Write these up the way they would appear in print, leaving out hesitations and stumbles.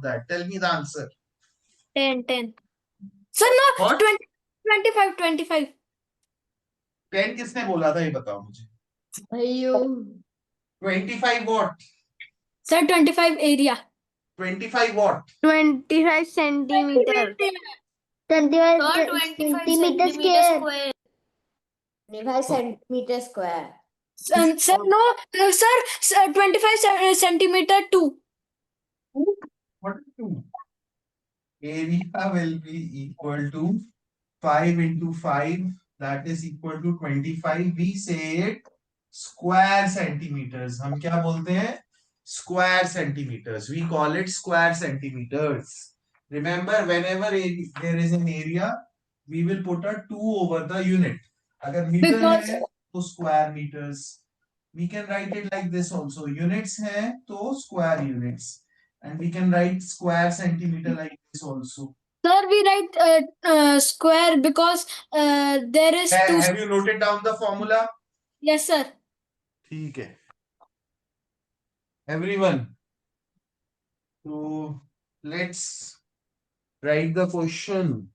that? Tell me the answer. 10. Sir, no. What? 20, 25. 10 किसने बोला था ये बताओ मुझे. अयो 25 what? Sir, 25 area. 25 what? 25 centimeter. 25 centimeter square. 25 centimeter square. Sir, no. Sir, 25 centimeter 2. What is 2? Area will be equal to 5 into 5, that is equal to 25. We say it square centimeters. हम क्या बोलते हैं? Square centimeters. We call it square centimeters. Remember, whenever there is an area, we will put a 2 over the unit. अगर metre है तो square meters. We can write it like this also. Units है तो square units. And we can write square centimeter like this also. Sir, we write square because there is 2. Have you noted down the formula? Yes, sir. ठीक है. Everyone. So let's write the question.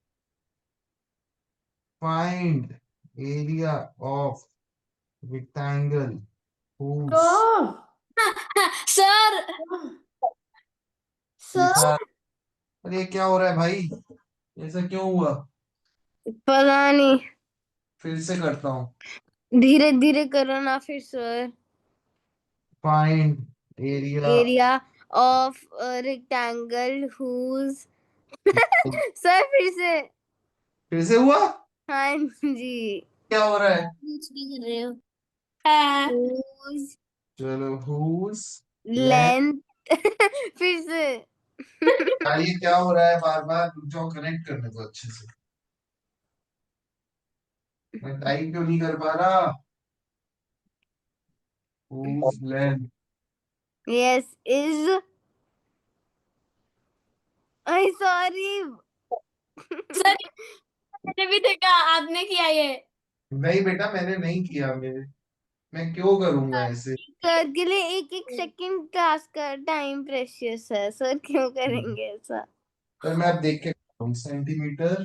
Find area of rectangle whose Sir, Sir, अरे क्या हो रहा है भाई? ऐसा क्यों हुआ? पता नहीं. फिर से करता हूँ. धीरे धीरे करो ना फिर sir. Find area of a rectangle whose sir फिर से हुआ? हाँ जी. क्या हो रहा है? कुछ भी कर रहे हो. whose चलो whose length फिर से. ये क्या हो रहा है? बार बार रुक जाओ, कनेक्ट करने को अच्छे से. मैं टाइप क्यों नहीं कर पा रहा? Whose length yes is. I sorry. Sir मैंने भी देखा, आपने किया ये. नहीं बेटा, मैंने नहीं किया. मैं क्यों करूंगा ऐसे? सर के लिए एक एक सेकंड टास्क का टाइम प्रेशियस है. सर क्यों करेंगे ऐसा? पर मैं अब देख के सेंटीमीटर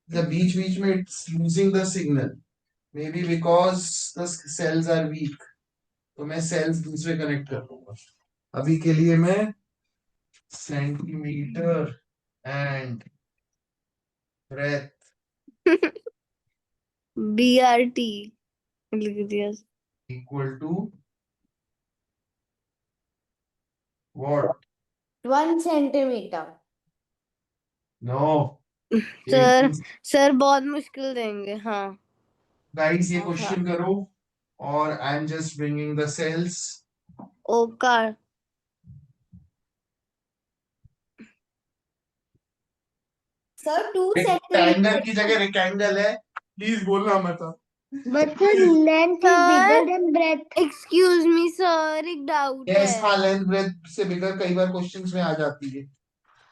जब बीच बीच में it's losing the signal, maybe because the cells are weak. तो मैं सेल्स दूसरे कनेक्ट कर लूंगा. अभी के लिए मैं सेंटीमीटर एंड ब्रेथ BRT लिख दिया. Equal to what? 1 centimeter. No sir बहुत मुश्किल देंगे. हाँ गाइस, ये क्वेश्चन करो और I am just bringing the cells. ओकार. सर 2 रेक्टेंगल की जगह रेक्टेंगल है. प्लीज बोलना मत. But the length is bigger than breadth. Excuse me, sir. एक डाउट यस, है. हाँ, लेंथ ब्रेथ से बिगर कई बार क्वेश्चंस में आ जाती है.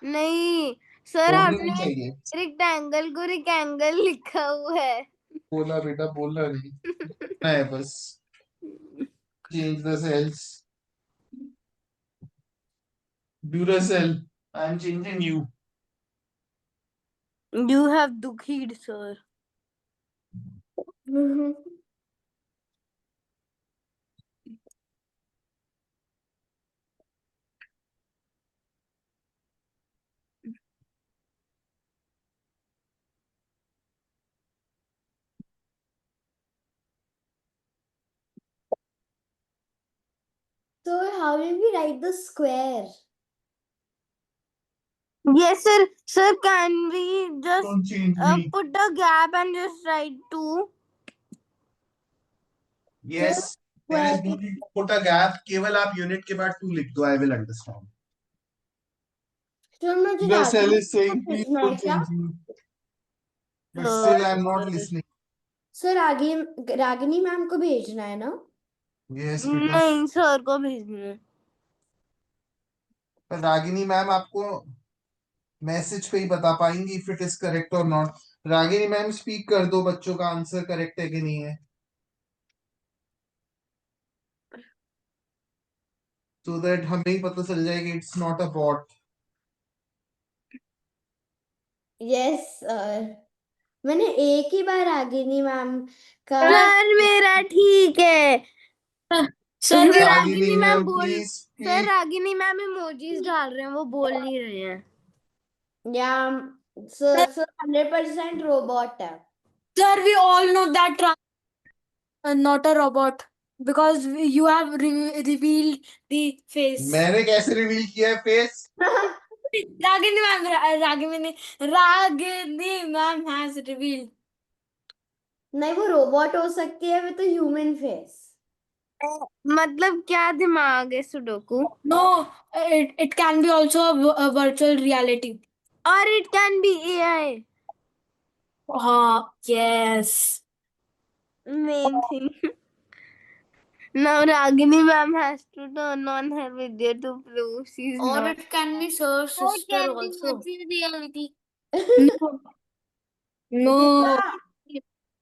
नहीं सर, बोलनी नहीं आपने चाहिए. रेक्टेंगल को रेक्टेंगल लिखा हुआ है. बोला बेटा, बोलना नहीं है बस. Change the cells. Duracell, I am changing you. You have Dukhied, sir. So how will we write the square? Yes, sir. Sir, can we just Don't change me. put a gap and just write 2? Yes, there is no need to put a gap. केवल आप unit के बाद 2 लिख दो. I will understand. Sir, मुझे Duracell is saying please लिखना है don't क्या? change me. But still I am not listening. Sir आगे रागिनी मैम को भेजना है ना? Yes, बेटा. नहीं, सर को भेजना है. पर रागिनी मैम आपको मैसेज पे ही बता पाएंगी इफ इट इज करेक्ट और नॉट. रागिनी मैम स्पीक कर दो बच्चों का आंसर करेक्ट है कि नहीं है, so that हमें ही पता चल जाएगा. It's not a bot. Yes sir, मैंने एक ही बार रागिनी मैम का सर मेरा ठीक है। Sir Ragini Ragini ma'am ma'am बोल please sir Ragini ma'am emojis डाल रहे हैं, वो बोल नहीं रहे हैं। या सर 100% रोबोट है। sir, we all know that not a robot because you have revealed the face. मैंने कैसे रिवील किया है face? Ragini ma'am has revealed. नहीं, वो रोबोट हो सकती है विद ह्यूमन फेस। मतलब क्या दिमाग है sudoku? No, it can be also a virtual reality. और it can be AI. Yes. Main thing. Now Ragini ma'am has to turn on her video to prove she's Or not. it can be Sir's sister also. reality. No. No.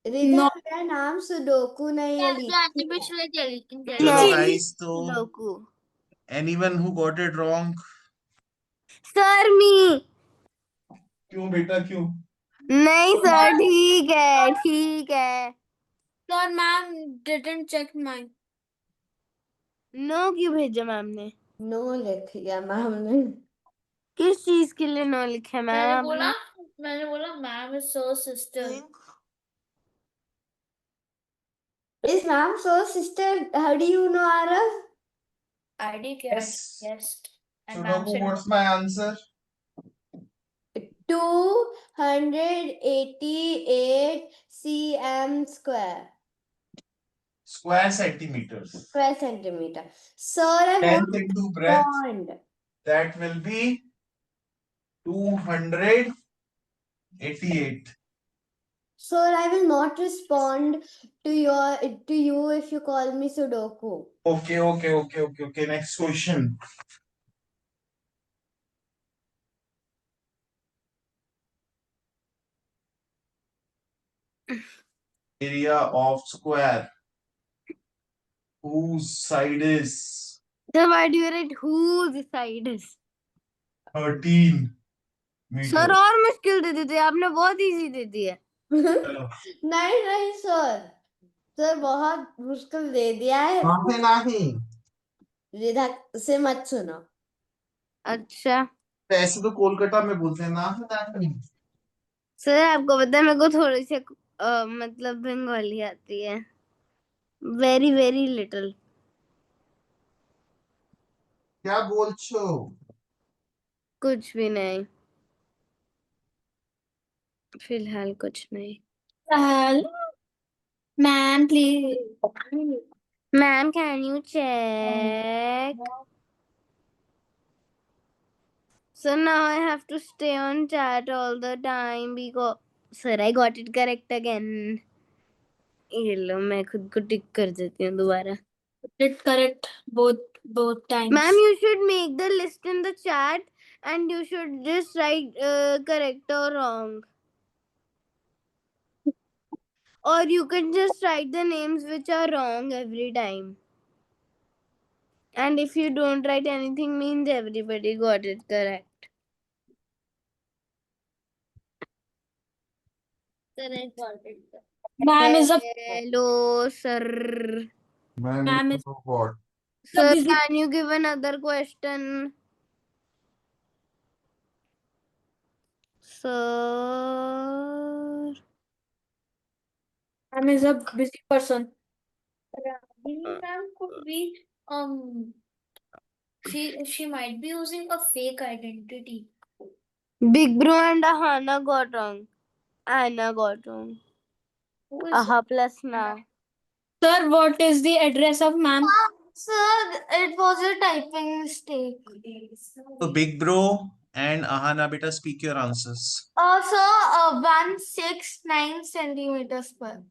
Ridha, No. मेरा नाम sudoku नहीं है, चलो guys, तो Sudoku. Anyone who got it wrong? Sir me. क्यों बेटा क्यों? नहीं सर, ठीक है ठीक है। Sir, ma'am didn't check mine. No क्यों भेजा मैम ने? नो लिख दिया मैम ने। किस चीज के लिए नो लिखा मैम? मैंने बोला ma'am is Sir's sister. Is ma'am so sister? How do you know Arav? ID Yes. guessed. And ma'am Sudoku, said what's my answer? 288 cm square. Square centimeters. Square centimeter. Sir, I won't Length into breadth, respond. that will be 288. Sir, I will not respond to you if you call me Sudoku. Okay. Next question. Area of square whose side is So why do you write whose side is? 13 meters. Sir और मुश्किल दे देते, आपने बहुत easy दे दिया। चलो, नहीं sir, sir बहुत मुश्किल दे दिया है। नहीं रिधा से मत सुनो। अच्छा ऐसे तो कोलकाता में बोलते हैं ना, नहीं। सर, आपको पता है मेरे को थोड़ी सी मतलब बंगाली आती है, वेरी वेरी लिटिल। क्या बोल छो? कुछ भी नहीं, फिलहाल कुछ नहीं। ma'am please. Ma'am can you check? So now I have to stay on chat all the time because sir I got it correct again. ये लो, मैं खुद को टिक कर देती हूँ दोबारा। Did correct both times. Ma'am, you should make the list in the chat and you should just write correct or wrong. Or you can just write the names which are wrong every time. And if you don't write anything, means everybody got it correct. Ma'am is a Hello, sir. Ma'am is what? Sir, busy. can you give another question? Sir. Ma'am is a busy person. Ma'am could be she might be using a fake identity. Big Bro and Ahana got wrong. Anna got wrong. Who is Aha plus now. Sir, what is the address of ma'am? Sir, it was a typing mistake. So Big Bro and Ahana, beta, speak your answers. Sir, 169 centimeters square.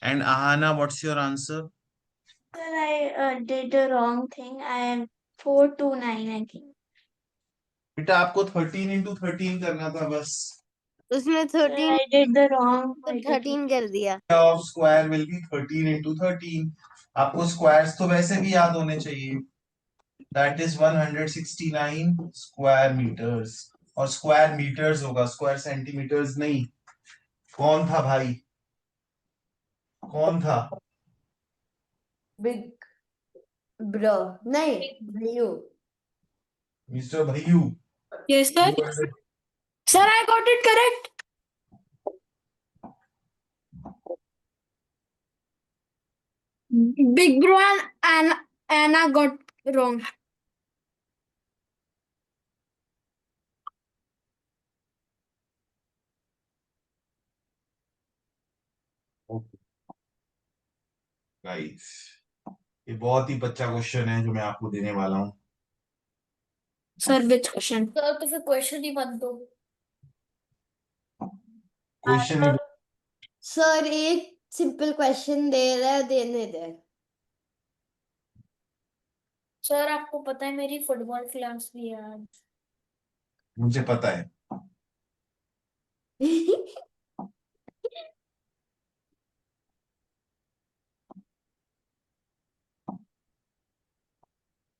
And Ahana, what's your answer? Sir, I did the wrong thing. I am 429, I think. बेटा आपको 13 into 13 करना था बस. उसने Sir, 13 I did the wrong. तो 13 कर दिया। Area of square will be 13 into 13. आपको squares तो वैसे भी याद होने चाहिए. That is 169 square meters. और स्क्वायर मीटर्स होगा, स्क्वायर सेंटीमीटर्स नहीं। कौन था भाई, कौन था? बिग ब्रो, नहीं Bhaiyu. Mister Bhaiyu. Yes, sir. Sir, I got it correct. Big Bro and Anna got wrong. Guys, ये बहुत ही बच्चा क्वेश्चन है जो मैं आपको देने वाला हूँ। Sir, which question? Sir, तो फिर question ही मत दो। क्वेश्चन सर एक सिंपल क्वेश्चन दे रहा है, देने दे। सर आपको पता है मेरी फुटबॉल क्लास भी है आज। मुझे पता है।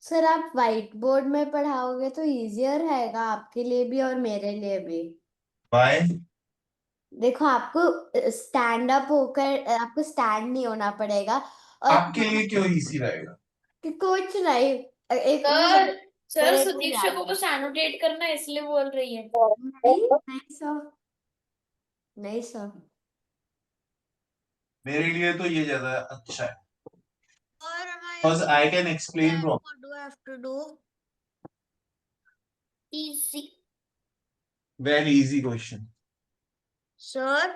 सर आप व्हाइट बोर्ड में पढ़ाओगे तो इजियर रहेगा आपके लिए भी और मेरे लिए भी। बाय। देखो आपको स्टैंड अप होकर आपको स्टैंड नहीं होना पड़ेगा और आपके लिए क्यों इजी रहेगा? कि कुछ नहीं, एक सर सर परेड में सुदीक्षा को जाना। बस एनोटेट करना है इसलिए बोल रही है। नहीं नहीं सर, नहीं सर। मेरे लिए तो ये ज्यादा अच्छा है, और because I can explain from what do I have to do? Easy. very easy question. Sir,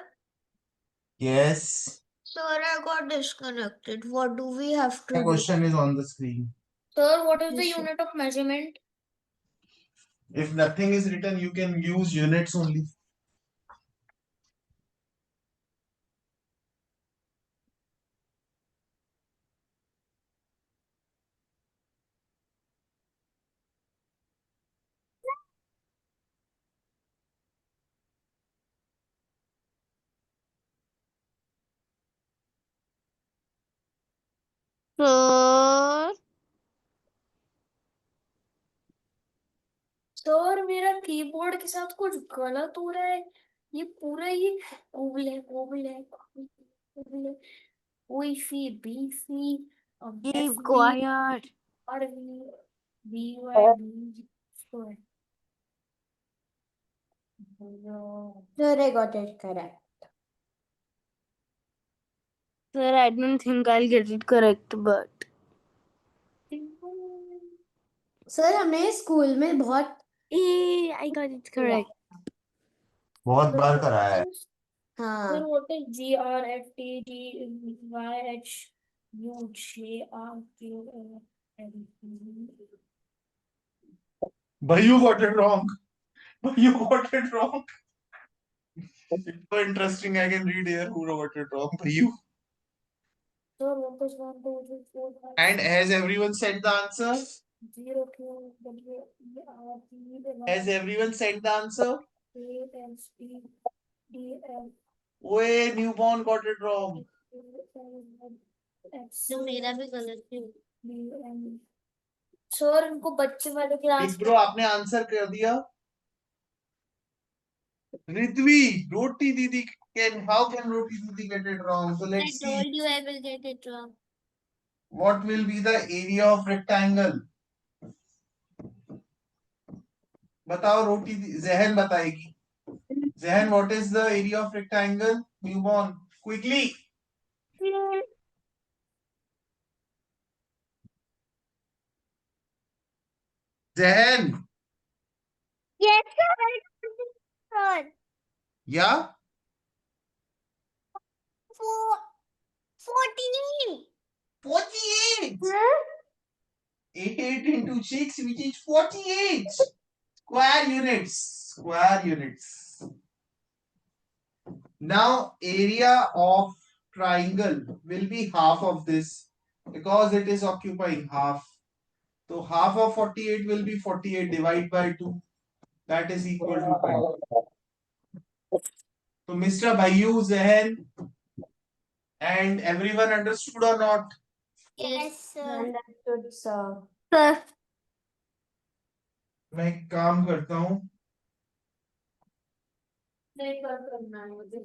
Yes, sir, I got disconnected. What do we have to the do? question is on the screen. Sir, what is the Yes, sir. unit of measurement? If nothing is written, you can use units only. Sir, sir मेरा keyboard के साथ कुछ गलत हो रहा है। ये पूरा ये गूगल है गूगल है गूगल है। कोई C B C keep quiet. और B Y B square. Sir, I got it correct. Sir, I don't think I'll get it correct, but sir हमें स्कूल में बहुत hey, I got it correct. बहुत बार कराया है। हाँ Sir, what is G R F T G Y H U J R Q L M N? But you got it wrong. But you got it wrong. It's so interesting. I can read here who got it wrong. But you. Sir, what is 1 2 3 4 5 And has everyone said the answer? 0 Q W E R T Has everyone said the answer? A S P D F Wait, newborn got it wrong. तो मेरा भी गलत है। Sir इनको बच्चे वाले class Big bro, आपने answer कर दिया। Ritvi, Roti Didi how can Roti Didi get it wrong? So let's see. you I will get it wrong. What will be the area of rectangle? बताओ रोटी जहन बताएगी। जहन, what is the area of rectangle? Newborn, quickly. Zehen. Yes, sir. Yeah? 14. 48. Huh? 8 into 6, which is 48. Square units. Square units. Now, area of triangle will be half of this because it is occupying half. So, half of 48 will be 48 divided by 2. That is equal to 20. So, Mr. Bayu, Zehen, and everyone understood or not? Yes, sir. Understood, sir. Sir, मैं एक काम करता हूँ, नहीं बात करना है मुझे।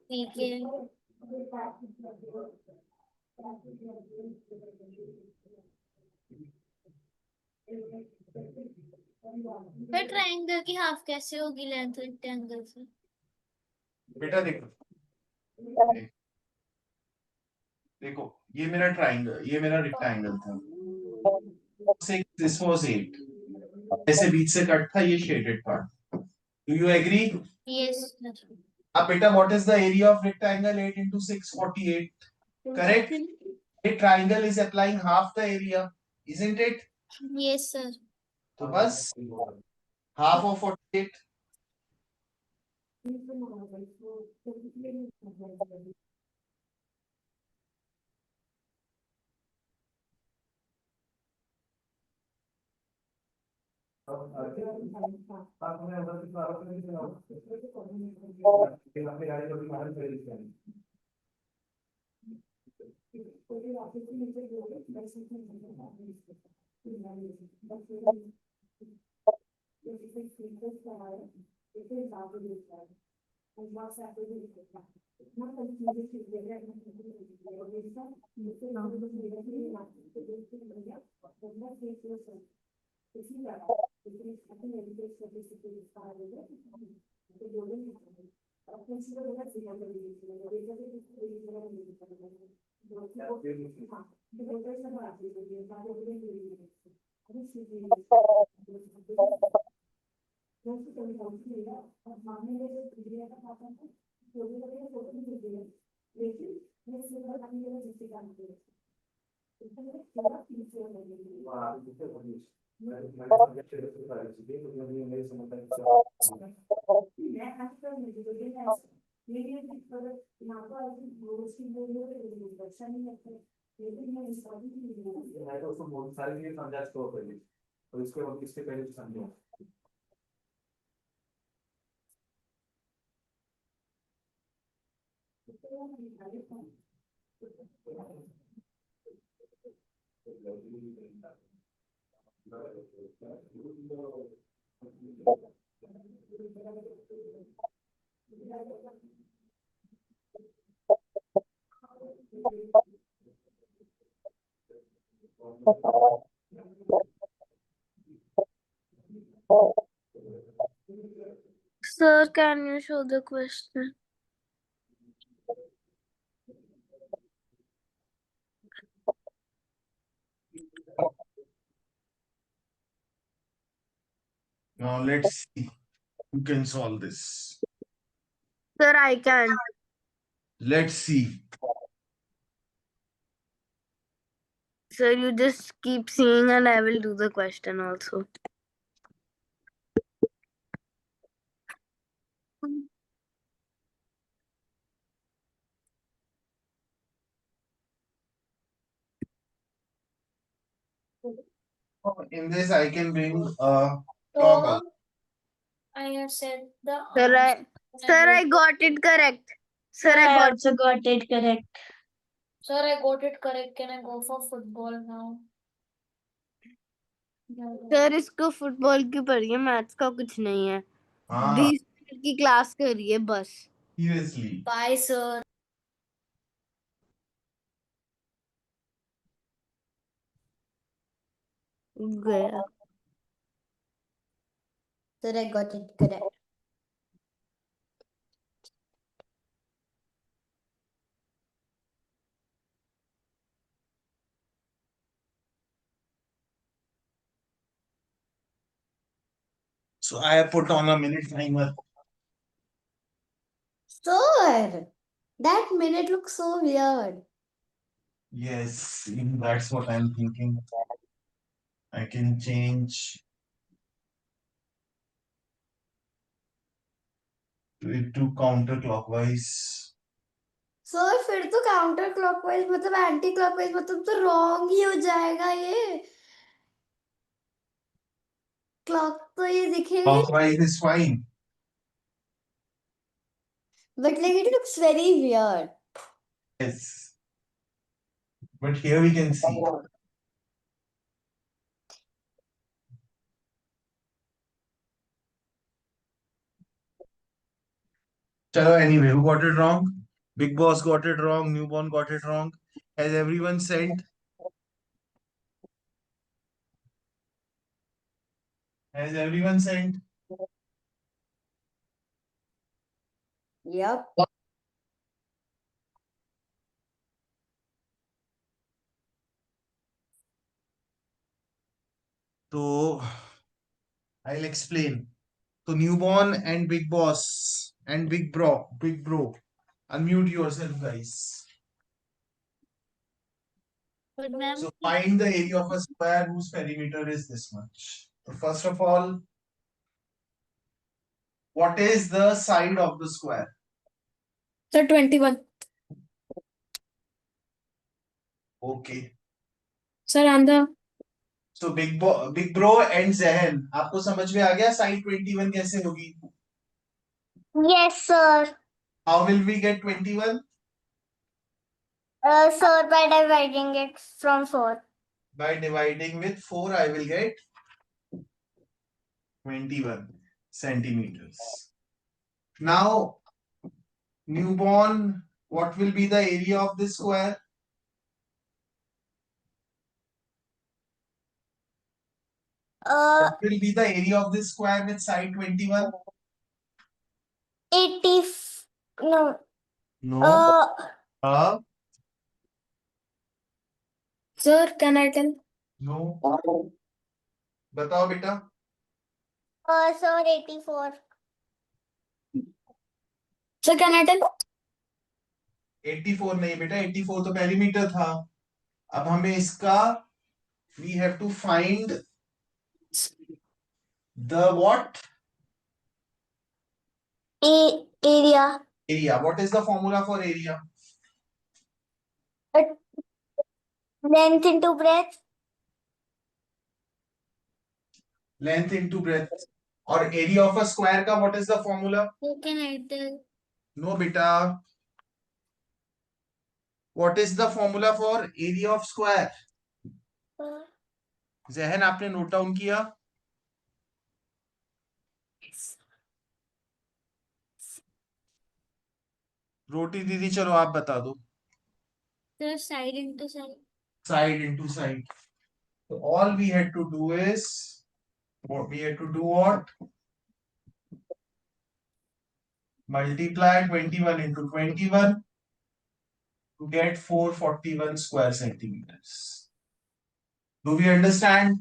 ठीक है। फिर ट्रायंगल की हाफ कैसे होगी लेंथ रेक्टेंगल से? बेटा देखो, देखो ये मेरा ट्राइंगल, ये मेरा रेक्टेंगल था, दिस वाज 8, ऐसे बीच से कट था, ये shaded part. Do you agree? Yes. अब बेटा what is the area of rectangle? 8 into 6 48, correct? A triangle is applying half the area, isn't it? Yes sir. तो बस half of 48. Sir, can you show the question? Now let's see who can solve this. Sir, I can. Let's see. Sir, you just keep seeing and I will do the question also. In this, I can bring a तो toggle. I have said the Sir, I got it correct. Sir, Sir, I I got also got it correct. Sir, I got it correct. Can I go for football now? Sir इसको football की पढ़ी है, maths का कुछ नहीं है। हाँ 20 minute की क्लास करी है बस। seriously. Bye, sir. गया। Sir, I got it correct. So I have put on a minute timer. Sir, that minute looks so weird. Yes, that's what I'm thinking. I can change it to counterclockwise. Sir, फिर तो counter clockwise मतलब anti clockwise मतलब तो wrong ही हो जाएगा ये। Clock तो ये दिखेगा ही, Clockwise is fine. but like it looks very weird. Yes. But here we can see. Chalo, anyway, who got it wrong? Big Boss got it wrong. Newborn got it wrong. Has everyone sent? Has everyone sent? Yep. So I'll explain. So Newborn and Big Boss and Big Bro, unmute yourself, guys. But ma'am, So find the area of a square whose perimeter is this much. So first of all, what is the side of the square? sir, 21. Okay. Sir, and the So Big Bro and Zehen, आपको समझ में आ गया side 21 कैसे होगी? Yes, sir. How will we get 21? Sir, by dividing it from 4. By dividing with 4, I will get 21 centimeters. Now, Newborn, what will be the area of this square? Uh, What will be the area of this square with side 21? 80. No. No. Uh, sir, can I tell? No. बताओ बेटा. sir, 84. Sir, can I tell? 84 नहीं बेटा, 84 तो perimeter था. अब हमें इसका we have to find the what? Area. Area. What is the formula for area? Length into breadth. Length into breadth. और area of a square का what is the formula? Who can I tell? No बेटा. What is the formula for area of square? जहन आपने note down किया? रोटी दीदी चलो आप बता दो. Sir, side into side. Side into side. So all we had to do is what we had to do what? Multiply 21 into 21 to get 441 square centimeters. Do we understand?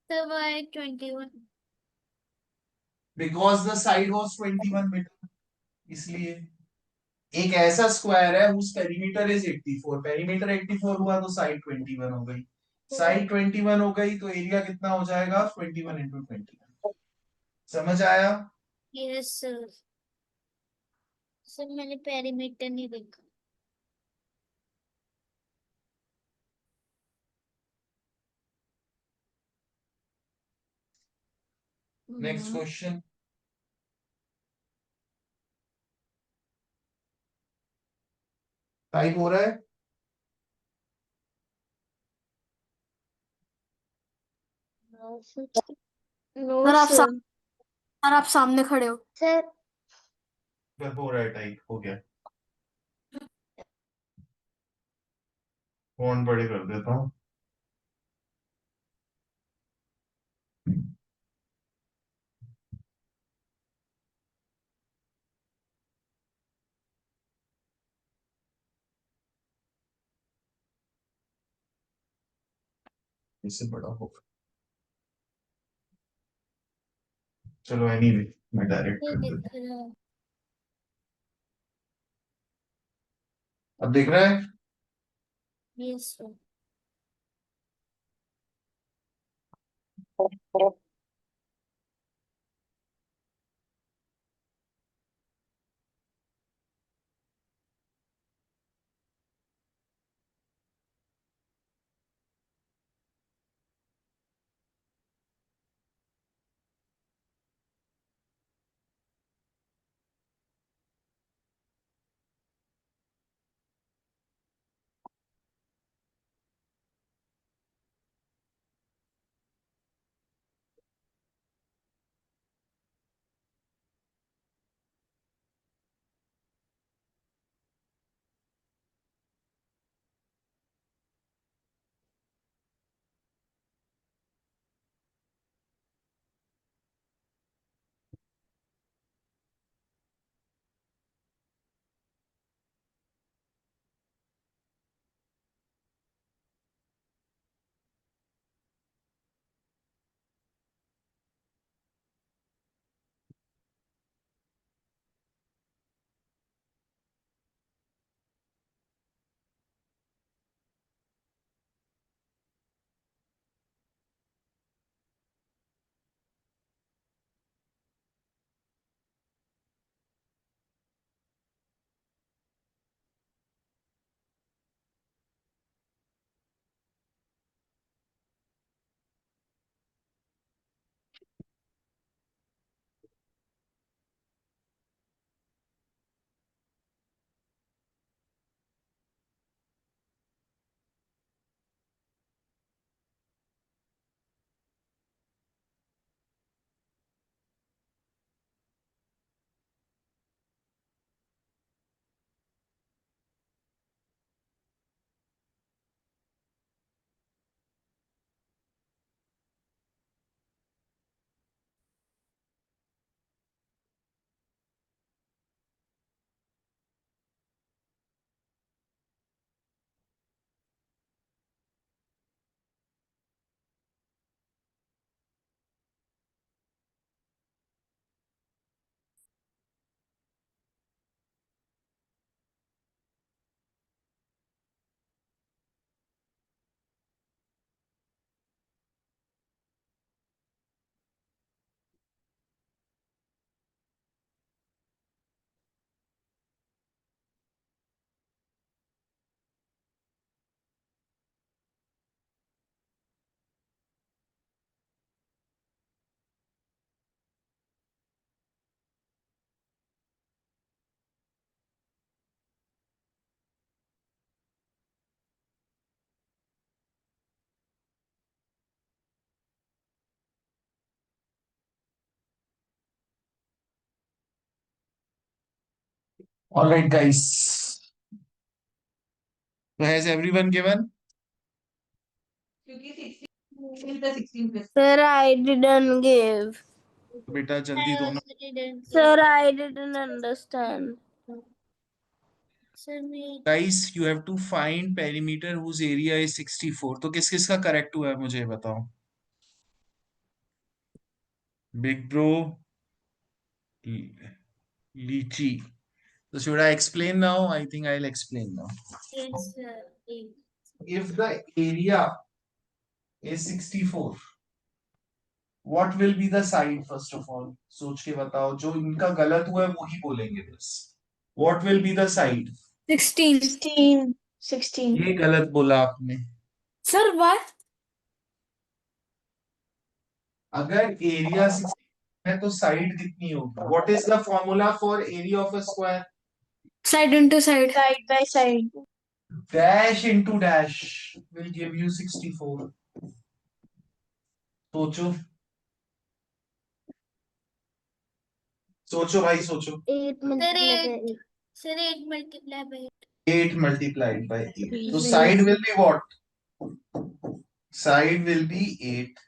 Sir, why 21? Because the side was 21 बेटा, इसलिए एक ऐसा square है whose perimeter is 84. perimeter 84 हुआ तो side 21 हो गई. Side 21 हो गई तो एरिया कितना हो जाएगा? 21 into 21. समझ आया? Yes, sir. सर मैंने पेरीमीटर नहीं देखा. Next question. टाइप हो रहा है? No, sir, sir. आप सामने खड़े हो. Sir, हो रहा है, टाइप हो गया. फोन बड़े कर देता हूँ. इससे बड़ा होगा. चलो एनीवे मैं डायरेक्ट ये कर दिख देता हूँ. रहा है. अब दिख रहा है? Yes, sir. All right, guys. So has everyone given? Sir, I didn't give. तो बेटा जल्दी दोनों. Sir, I didn't understand. Sir मैं Guys, you have to find perimeter whose area is 64. तो किस किस का करेक्ट हुआ है मुझे बताओ. Big Bro, Lychee. So should I explain now? I think I'll explain now. yes If the area is 64, what will be the side first of all? सोच के बताओ. जो इनका गलत हुआ है वो ही बोलेंगे बस. What will be the side? 16 16. ये गलत बोला आपने. सर व्हाट अगर एरिया 60 है तो साइड कितनी होगी? What is the formula for area of a square? Side into side Side by side. Dash into dash will give you 64. सोचो. सोचो भाई सोचो. 8 sir 8 multiply by 8 multiplied by 8. So side will be what? Side will be 8.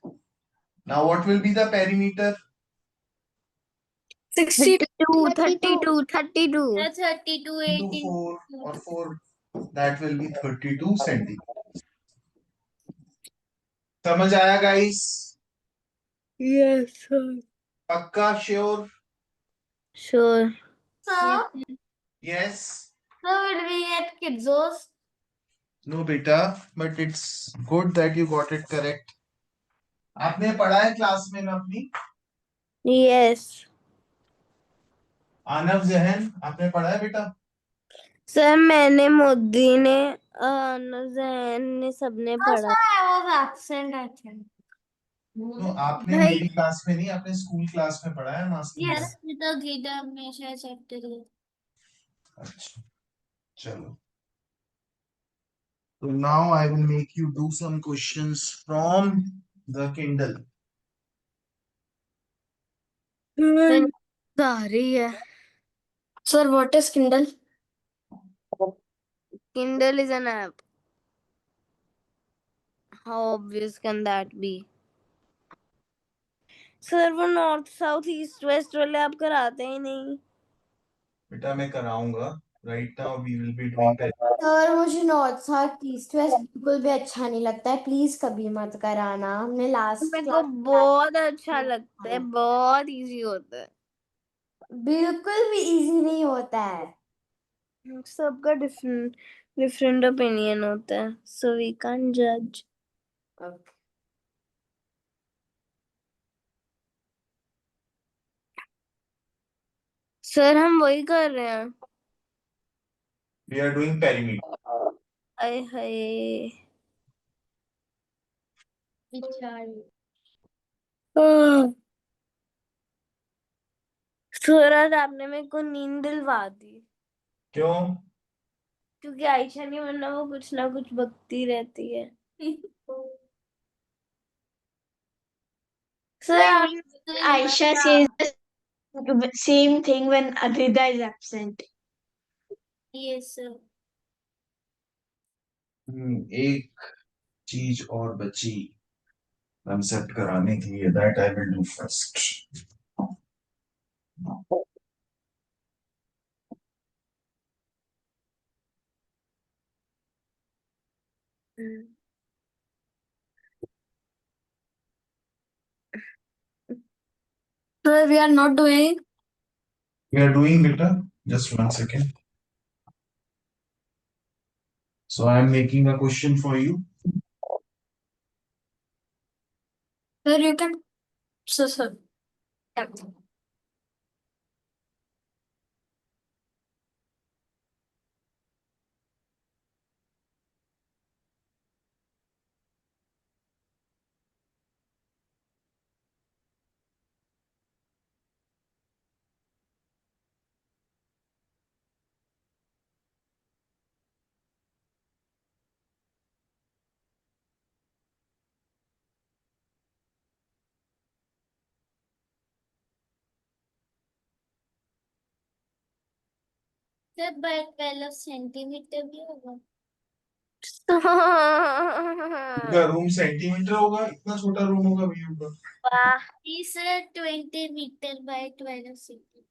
Now what will be the perimeter? 60 32. 32 Into 18 4 or 4. That will be 32 centimeters. समझ आया guys? Yes, sir. पक्का sure? Sure. Sir Yes. will we get kidzos No beta, but it's good that you got it correct. आपने पढ़ा है class में ना अपनी? Yes. आनव जहन आपने पढ़ा है बेटा? सर मैंने मोदी ने जैन ने सबने पढ़ा. I was absent I think तो आपने भाई. मेरी क्लास में नहीं, आपने स्कूल क्लास में पढ़ा है मास्टर. yes विद गीता हमेशा चैप्टर अच्छा चलो. So now I will make you do some questions from the Kindle. आ रही है. Sir what is Kindle Kindle is an app. How obvious can that be? Sir वो north south east west वाले आप कराते ही नहीं. बेटा मैं कराऊंगा. Right now we will be doing that. Sir मुझे नॉर्थ साउथ ईस्ट वेस्ट बिल्कुल भी अच्छा नहीं लगता है, प्लीज कभी मत कराना. हमने लास्ट मेरे को बहुत अच्छा लगता है, बहुत इजी होता है. बिल्कुल भी इजी नहीं होता है. सबका डिफरेंट डिफरेंट ओपिनियन होता है, सो वी कैन जज. सर हम वही कर रहे हैं. We are doing perimeter. I hi. Sir आज आपने मेरे को नींद दिलवा दी. क्यों? क्योंकि आयशा नहीं, वरना वो कुछ ना कुछ बकती रहती है. Sir Aisha says the same thing when Adida is absent. yes sir एक चीज और बची कंसेप्ट कराने के लिए. That I will do first. sir we are not doing We are doing beta. Just 1 second. So I am making a question for you. sir you can sir sir by 12 centimetre भी होगा। का room centimetre होगा, इतना छोटा room होगा भैया का। वाह, जी sir 20 metre by 12 centimetre.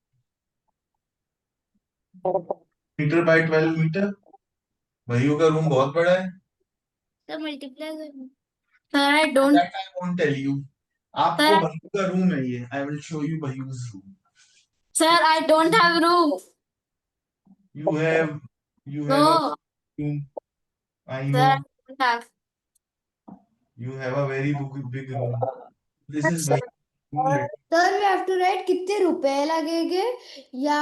Metre by 12 metre, भैया का रूम बहुत बड़ा है। तो मल्टीप्लाई करना। Sir I don't That I won't tell you. आपको भैया का रूम है ये, I will show you भैया's room. Sir I don't have room. You have a no room. I sir I know don't have. you have a very big room. This is भैया room. Sir we have to write कितने रुपए लगेंगे या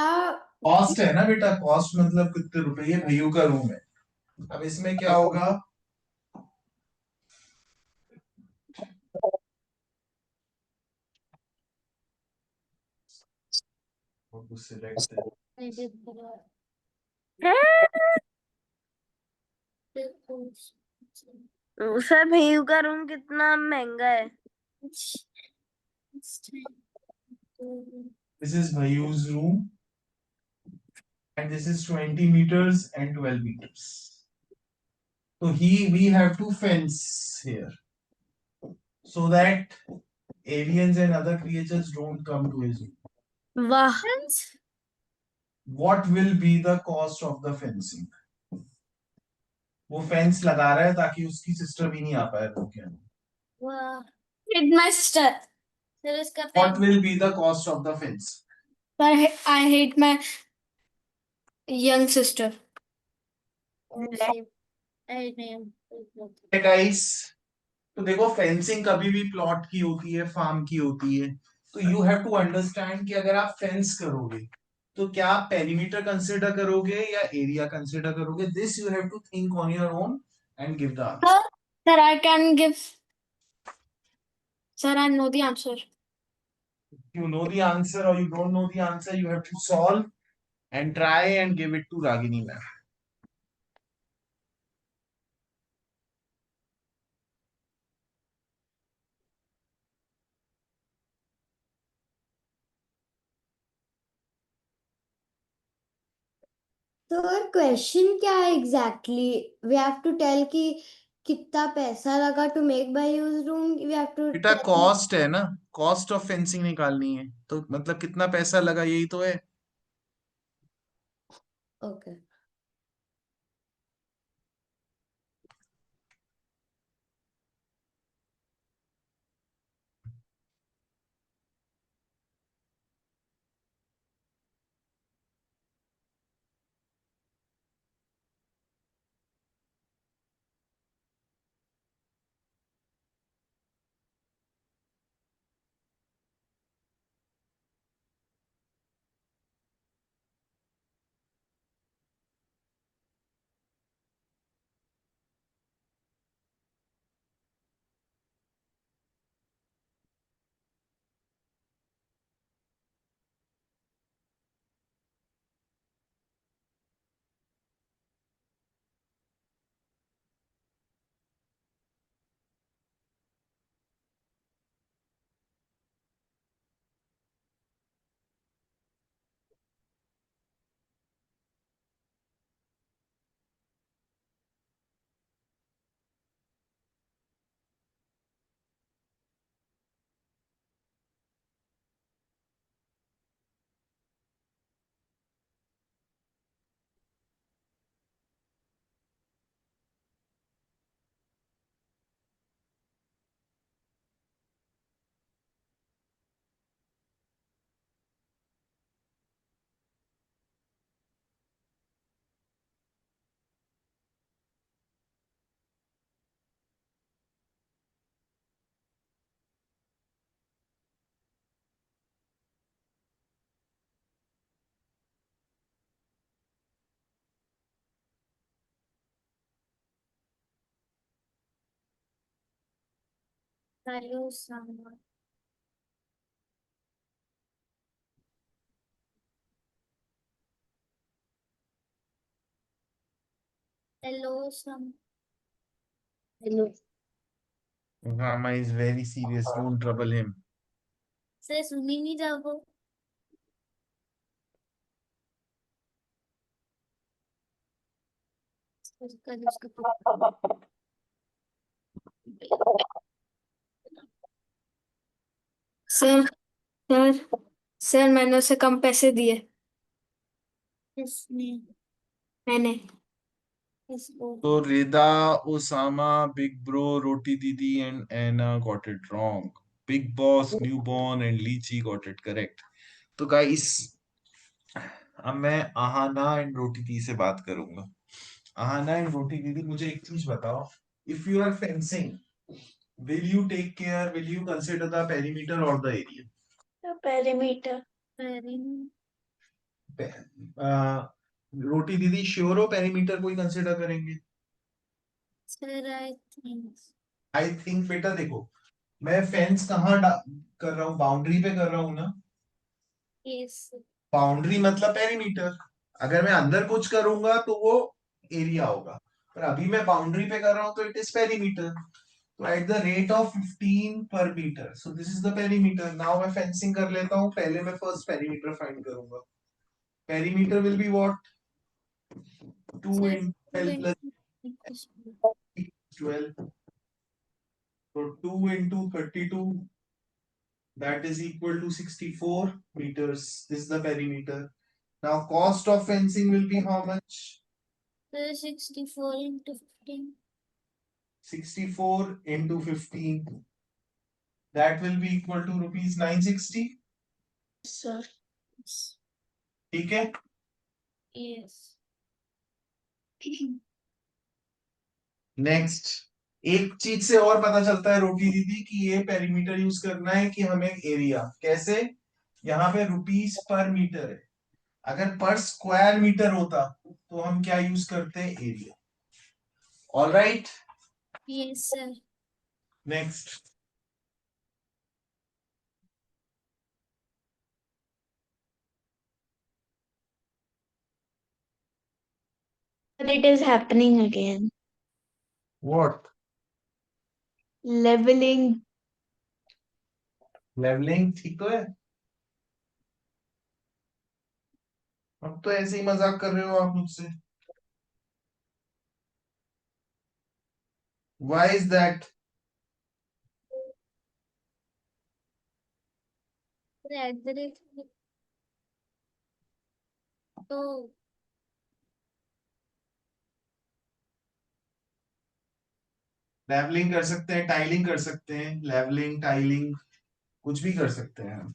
cost है ना बेटा, cost मतलब कितने रुपए, ये भैया का रूम है। अब इसमें क्या होगा, सिलेक्ट सर भैया का रूम कितना महंगा है? This is Bhaiu's room and this is 20 meters and 12 meters. So we have to fence here so that aliens and other creatures don't come to his room. वाह, What will be the cost of the fencing? वो fence लगा रहा है ताकि उसकी sister भी नहीं आ पाए रूम के अंदर। वाह हिट माय सिस्टर। सर इसका What will be the cost of the fence? पर I hate my young sister. Guys, तो देखो फेंसिंग कभी भी प्लॉट की होती है, फार्म की होती है, तो यू हैव टू अंडरस्टैंड कि अगर आप फेंस करोगे तो क्या आप पेरीमीटर कंसिडर करोगे या एरिया कंसिडर करोगे, this you have to think on your own and give the answer. Sir I can give. Sir I know the answer. You know the answer or you don't know the answer, you have to solve and try and give it to Ragini ma'am. Sir question क्या है exactly? We have to tell कि कितना पैसा लगा to make by use room, we have to बेटा cost है ना, cost of fencing निकालनी है, तो मतलब कितना पैसा लगा यही तो है। Okay. Hello summer. Hello summer. Hello Rama is very serious, don't trouble him. Sir सुनी नहीं जाओ। सर सर सर मैंने उसे कम पैसे दिए। किसने? मैंने किसको? So Rida, Osama, Big Bro, Roti Didi, and Anna got it wrong. Big Boss, Newborn, and Lychee got it correct. तो guys, अब मैं आहाना एंड रोटी दीदी से बात करूंगा। आहाना एंड रोटी दीदी, मुझे एक चीज बताओ, if you are fencing, will you take care, will you consider the perimeter or the area? The perimeter. रोटी दीदी श्योर हो पेरीमीटर को ही कंसिडर करेंगे? Sir I think I think बेटा देखो, मैं फेंस कहाँ कर रहा हूँ, बाउंड्री पे कर रहा हूँ ना। यस बाउंड्री मतलब पेरीमीटर। अगर मैं अंदर कुछ करूंगा तो वो एरिया होगा, पर अभी मैं बाउंड्री पे कर रहा हूँ तो इट इज पेरीमीटर। तो at the rate of 15 per metre, so this is the perimeter. Now मैं फेंसिंग कर लेता हूँ, पहले मैं फर्स्ट पेरीमीटर फाइंड करूंगा। Perimeter will be what, 2 in 12 plus 12, so 2 into 32, that is equal to 64 meters. This is the perimeter. Now cost of fencing will be how much? 64 into 15 64 into 15, that will be equal to rupees 960. Sir. ठीक है। Yes next, एक चीज से और पता चलता है रोटी दीदी कि ये पेरीमीटर यूज करना है कि हमें एरिया कैसे, यहाँ पे रुपीस पर मीटर है, अगर पर स्क्वायर मीटर होता तो हम क्या यूज करते हैं, area. All right, yes sir next. But it is happening again. What? Leveling. Levelling ठीक तो है। अब तो ऐसे ही मजाक कर रहे हो आप मुझसे, why is that? Eight the rate तो लेवलिंग कर सकते हैं, टाइलिंग कर सकते हैं, लेवलिंग टाइलिंग कुछ भी कर सकते हैं हम।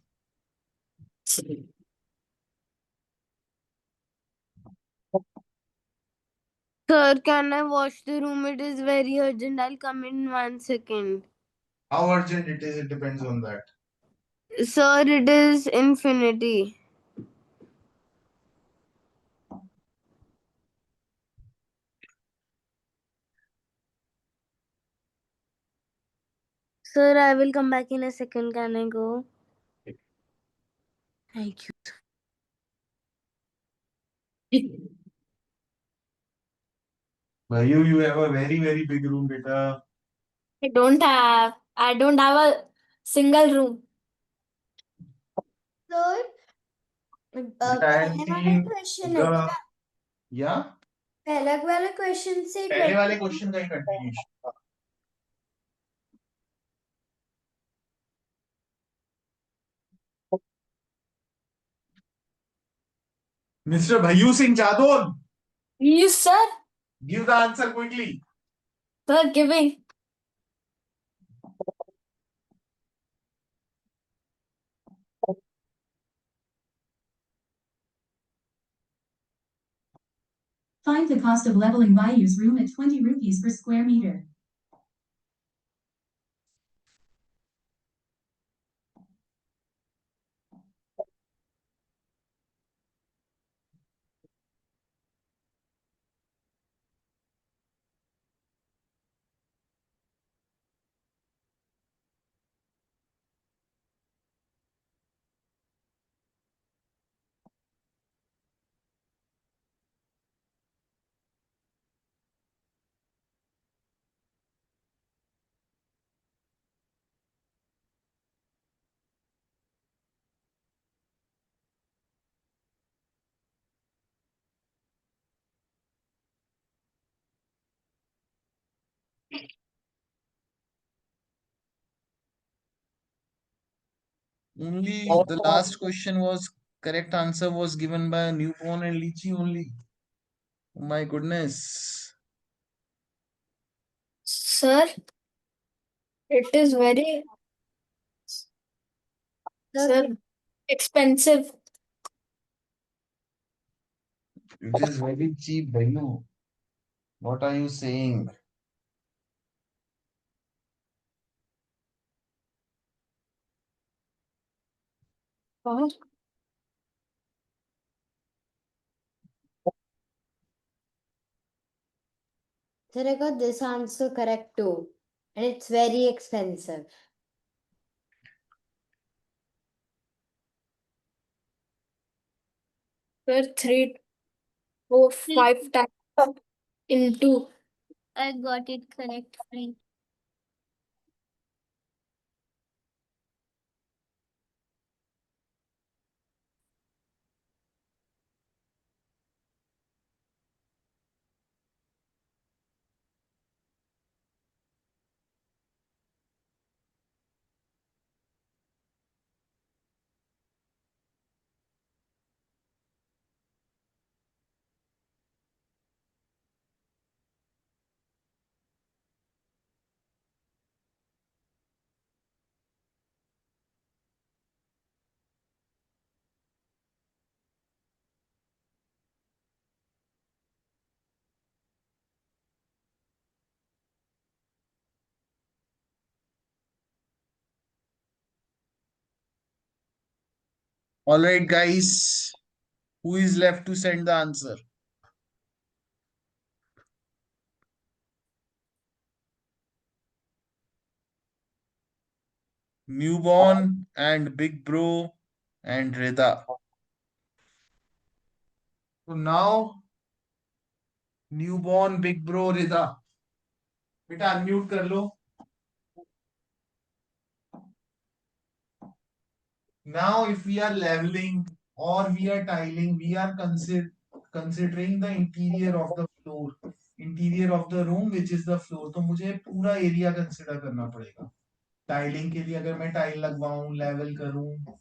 Sir, can I wash the room? It is very urgent. I'll come in 1 second. How urgent it is, it depends on that. Sir, it is infinity. Sir, I will come back in a second. Can I go? Thank you. You have a very, very big room, beta. I don't have a single room. Sir, Beta, I have पहले वाला seen question है the, क्या? yeah, पहले वाले question से पहले वाले 20 question का ही continuation. Mr. Bhayu Singh Jadon, Yes, sir. give the answer quickly. Sir, giving. Find the cost of leveling Bayou's room at 20 rupees per square meter. Only the last question was correct answer was given by a newborn and lychee only. Oh my goodness. Sir, it is very, sir, expensive. It is very cheap value. What are you saying? Huh? Sir, I got this answer correct too. And it's very expensive. Sir, 3, 4, 5 times into. I got it correct, friend. All right, guys. Who is left to send the answer? Newborn and Big Bro and Rida. So now, newborn, Big Bro, Rida. बेटा unmute कर लो. Now, if we are leveling or we are tiling, we are considering the interior of the floor, interior of the room, which is the floor. तो मुझे पूरा area consider करना पड़ेगा. Tiling के लिए अगर मैं टाइल लगवाऊं, लेवल करूं,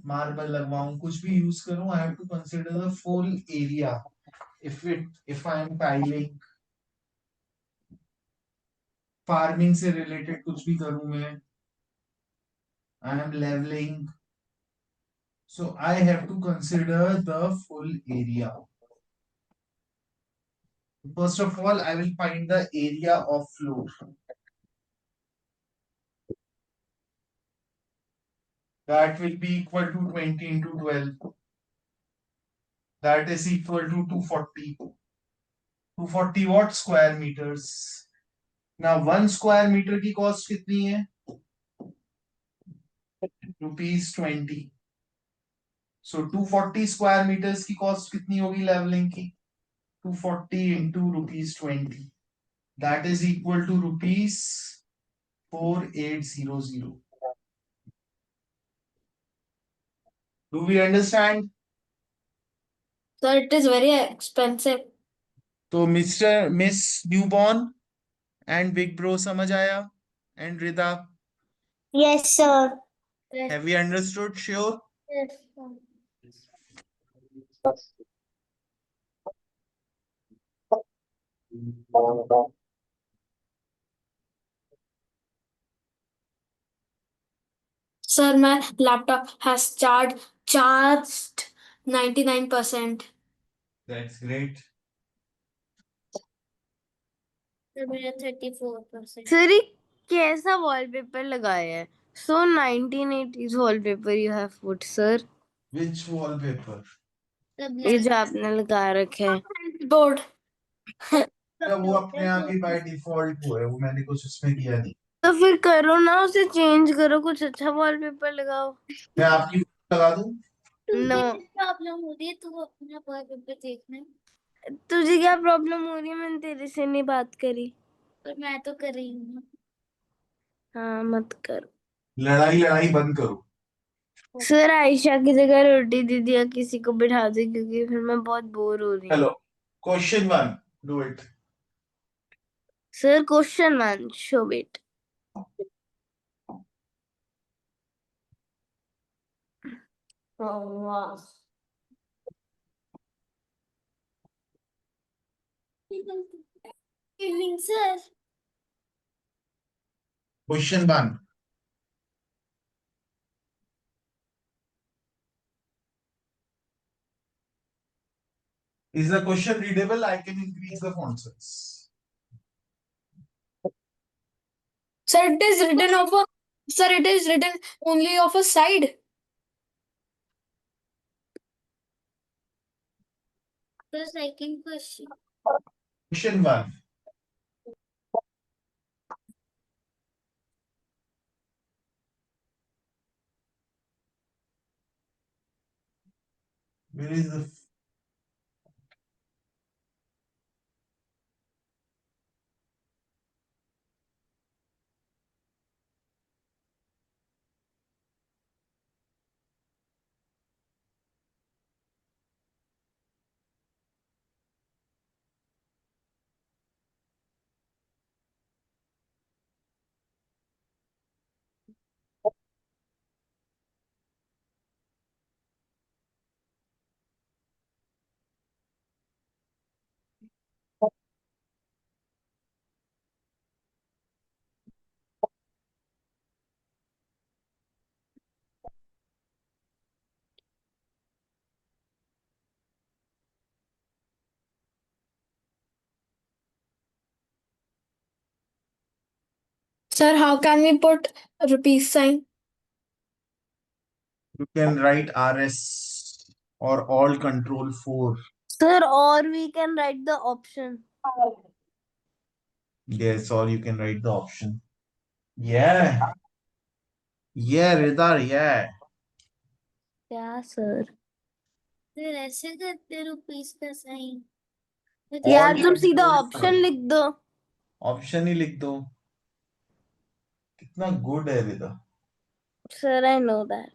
मार्बल लगवाऊं, कुछ भी यूज करूं, I have to consider the full area. If I am tiling, farming से रिलेटेड कुछ भी करूं मैं, I am leveling. So I have to consider the full area. First of all, I will find the area of floor. That will be equal to 20 into 12. That is equal to 240. 240 what? Square meters. Now 1 square meter की cost कितनी है? ₹20. So 240 square meters की cost कितनी होगी leveling की? 240 into ₹20. That is equal to ₹4800. Do we understand? Sir, it is very expensive. तो Miss Newborn and Big Bro समझ आया? And Rida, Yes, sir. have you understood? Sure. Yes. Sir, my laptop has charged 99%. That's great. Sir मेरा 34%. Sir ये कैसा wallpaper लगाया है? So 1980s wallpaper you have put, sir. Which wallpaper? ये जो आपने लगा रखा है. Board. या वो अपने आप ही बाय डिफॉल्ट हुआ है, वो मैंने कुछ उसमें किया नहीं. तो फिर करो ना, उसे चेंज करो, कुछ अच्छा वॉलपेपर लगाओ. मैं आपकी लगा दूं? नो. प्रॉब्लम हो रही है तो अपना वॉलपेपर देखना. तुझे क्या प्रॉब्लम हो रही है? मैंने तेरे से नहीं बात करी. पर मैं तो कर रही हूँ. हाँ मत करो. लड़ाई बंद करो. सर आयशा की जगह रोटी दीदी या किसी को बिठा दे, क्योंकि फिर मैं बहुत बोर हो रही हूँ. चलो, question 1, do it. Sir question 1, show it. Oh, wow. Evening, sir. Question 1. Is the question readable? I can increase the font size. Sir, it is written of a sir, it is written only of a side. The second question. Question 1. Where is the Sir, how can we put a rupees sign? you can write RS or Alt Control 4. Sir, or we can write the option. Yes, or you can write the option. Yeah. Yeah, Ridar, yeah. Yeah, sir. Sir ऐसे करते rupees का sign यार Alt तुम सीधा Control option 4. लिख दो. Option ही लिख दो. कितना गुड है रिदा. Sir, I know that.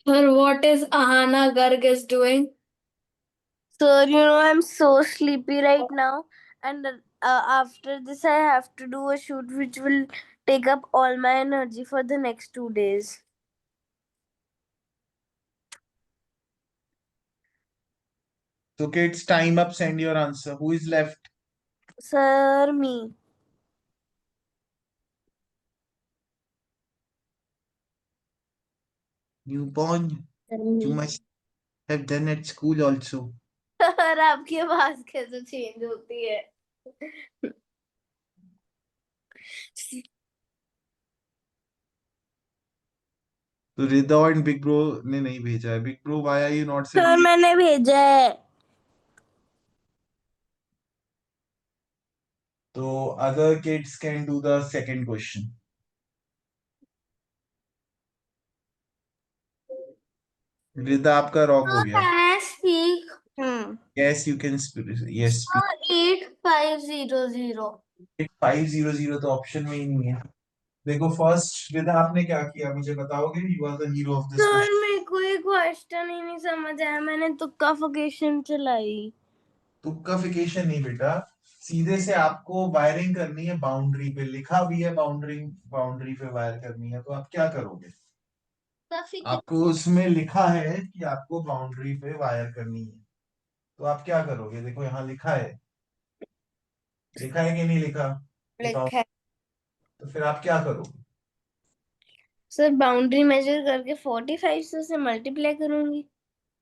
Sir, what is Ahana Garg is doing? Sir, I'm so sleepy right now, and after this, I have to do a shoot which will take up all my energy for the next 2 days. So kids, time up, send your answer. Who is left? Sir, me. Newborn. You must have done at school also. Sir आपकी आवाज कैसे change होती है? तो रिदा and big bro ने नहीं भेजा है. Big bro, why are you not sir sending? मैंने भेजा है. So other kids can do the second question. रिदा आपका रॉन्ग हो गया. Can I speak? Yes, you can yes speak. 8500. 500 तो ऑप्शन में ही नहीं है. देखो फर्स्ट रिदा आपने क्या किया मुझे बताओगे? You are the hero of this sir question. मेरे को ये क्वेश्चन ही नहीं समझ आया, मैंने तुक्काफिकेशन चलाई. तुक्काफिकेशन नहीं बेटा, सीधे से आपको वायरिंग करनी है. बाउंड्री पे लिखा भी है बाउंड्री पे वायर करनी है. तो आप क्या करोगे? आपको उसमें लिखा है कि आपको बाउंड्री पे वायर करनी है. तो आप क्या करोगे? देखो यहाँ लिखा है. लिखा है कि नहीं लिखा? लिखा है. तो फिर आप क्या करोगे? सर बाउंड्री मेजर करके 45 से मल्टीप्लाई करूंगी.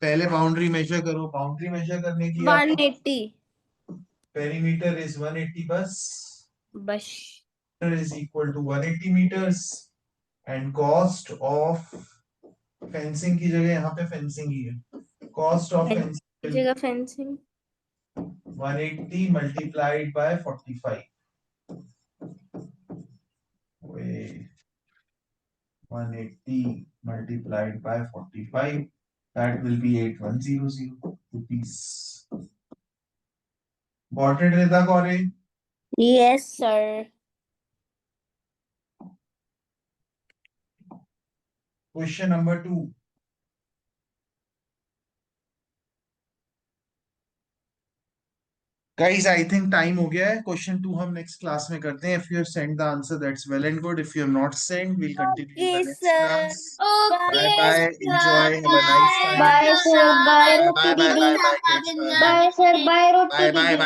पहले बाउंड्री मेजर करो. बाउंड्री मेजर करने की आपको 180 पेरीमीटर इज 180 बस. बस. is equal to 180 meters and cost of fencing की जगह यहाँ पे fencing ही है. Cost of fencing जगह fencing. 180 multiplied by 45. Wait. 180 multiplied by 45. That will be 8100 rupees. Got it, Rida Kore? Yes sir. Question number 2. Guys, I think time हो गया है. Question 2 हम next class में करते हैं. If you have sent the answer, that's well and good. If you have not sent, we'll continue in the Okay, next sir. class. Okay, Bye bye. Enjoy. Have a nice time. Bye, sir. Bye, Bye Roti bye bye Didi. bye bye kids. Bye Bye, sir. Bye, Roti bye bye Didi. bye.